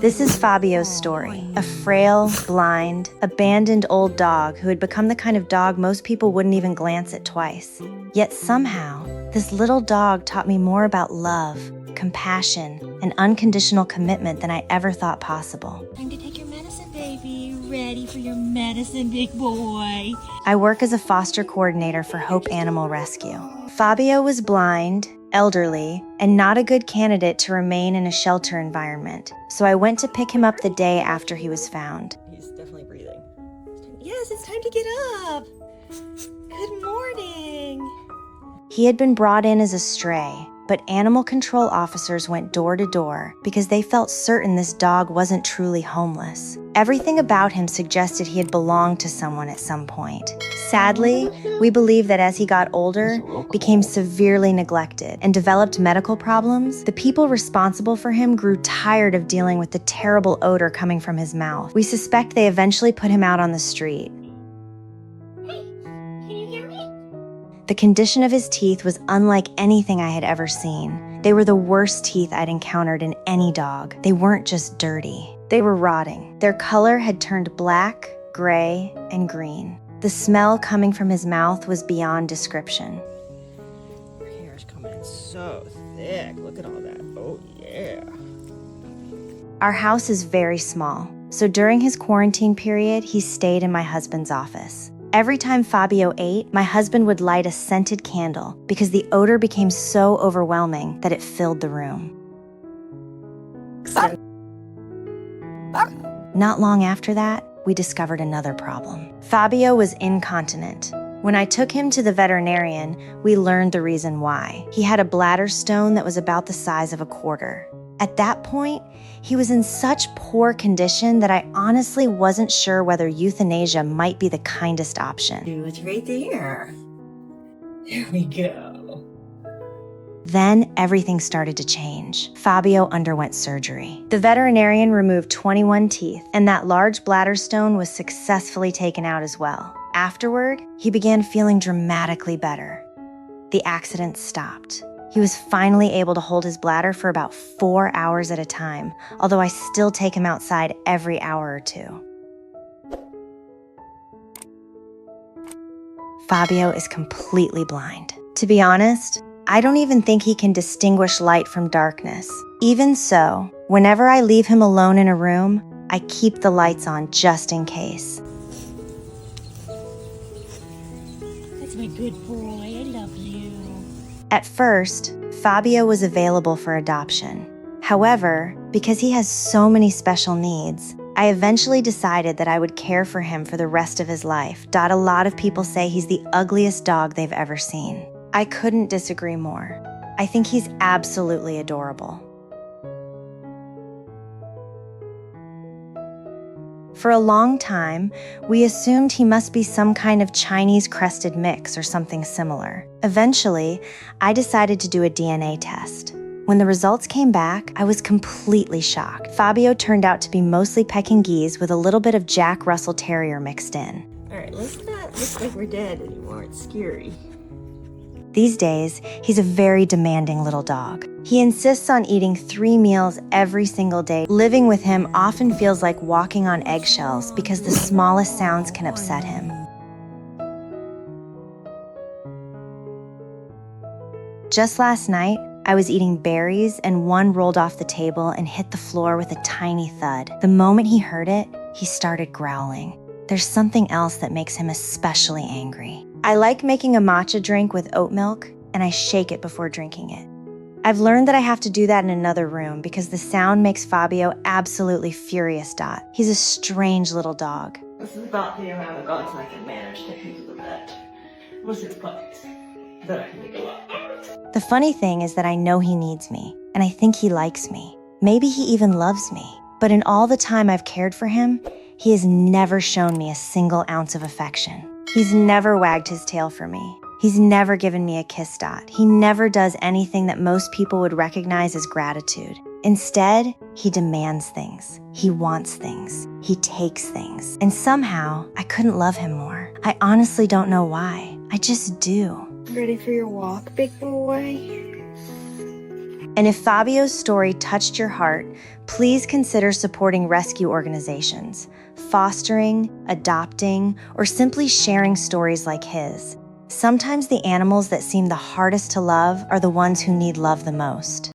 This is Fabio's story, a frail, blind, abandoned old dog who had become the kind of dog most people wouldn't even glance at twice. Yet somehow, this little dog taught me more about love, compassion, and unconditional commitment than I ever thought possible. Time to take your medicine, baby. Ready for your medicine, big boy. I work as a foster coordinator for Hope Animal Rescue. Fabio was blind, elderly, and not a good candidate to remain in a shelter environment, so I went to pick him up the day after he was found. He's definitely breathing. Yes, it's time to get up. Good morning. He had been brought in as a stray, but animal control officers went door to door because they felt certain this dog wasn't truly homeless. Everything about him suggested he had belonged to someone at some point. Sadly, we believe that as he got older, became severely neglected, and developed medical problems, the people responsible for him grew tired of dealing with the terrible odor coming from his mouth. We suspect they eventually put him out on the street. Hey, can you hear me? The condition of his teeth was unlike anything I had ever seen. They were the worst teeth I'd encountered in any dog. They weren't just dirty. They were rotting. Their color had turned black, gray, and green. The smell coming from his mouth was beyond description. Your hair's coming in so thick. Look at all that. Oh, yeah. Our house is very small, so during his quarantine period, he stayed in my husband's office. Every time Fabio ate, my husband would light a scented candle because the odor became so overwhelming that it filled the room. Not long after that, we discovered another problem. Fabio was incontinent. When I took him to the veterinarian, we learned the reason why. He had a bladder stone that was about the size of a quarter. At that point, he was in such poor condition that I honestly wasn't sure whether euthanasia might be the kindest option. It's right there. There we go. Then everything started to change. Fabio underwent surgery. The veterinarian removed 21 teeth, and that large bladder stone was successfully taken out as well. Afterward, he began feeling dramatically better. The accident stopped. He was finally able to hold his bladder for about 4 hours at a time, although I still take him outside every hour or two. Fabio is completely blind. To be honest, I don't even think he can distinguish light from darkness. Even so, whenever I leave him alone in a room, I keep the lights on just in case. That's my good boy. I love you. At first, Fabio was available for adoption. However, because he has so many special needs, I eventually decided that I would care for him for the rest of his life. A lot of people say he's the ugliest dog they've ever seen. I couldn't disagree more. I think he's absolutely adorable. For a long time, we assumed he must be some kind of Chinese crested mix or something similar. Eventually, I decided to do a DNA test. When the results came back, I was completely shocked. Fabio turned out to be mostly Pekingese with a little bit of Jack Russell Terrier mixed in. All right, let's not look like we're dead anymore. It's scary. These days, he's a very demanding little dog. He insists on eating 3 meals every single day. Living with him often feels like walking on eggshells because the smallest sounds can upset him. Just last night, I was eating berries and one rolled off the table and hit the floor with a tiny thud. The moment he heard it, he started growling. There's something else that makes him especially angry. I like making a matcha drink with oat milk, and I shake it before drinking it. I've learned that I have to do that in another room because the sound makes Fabio absolutely furious. He's a strange little dog. This is about the amount of dogs I can manage to take to the vet. What's its puppies? That I can make a lot. The funny thing is that I know he needs me, and I think he likes me. Maybe he even loves me. But in all the time I've cared for him, he has never shown me a single ounce of affection. He's never wagged his tail for me. He's never given me a kiss. He never does anything that most people would recognize as gratitude. Instead, he demands things. He wants things. He takes things. And somehow, I couldn't love him more. I honestly don't know why. I just do. Ready for your walk, big boy? And if Fabio's story touched your heart, please consider supporting rescue organizations, fostering, adopting, or simply sharing stories like his. Sometimes the animals that seem the hardest to love are the ones who need love the most.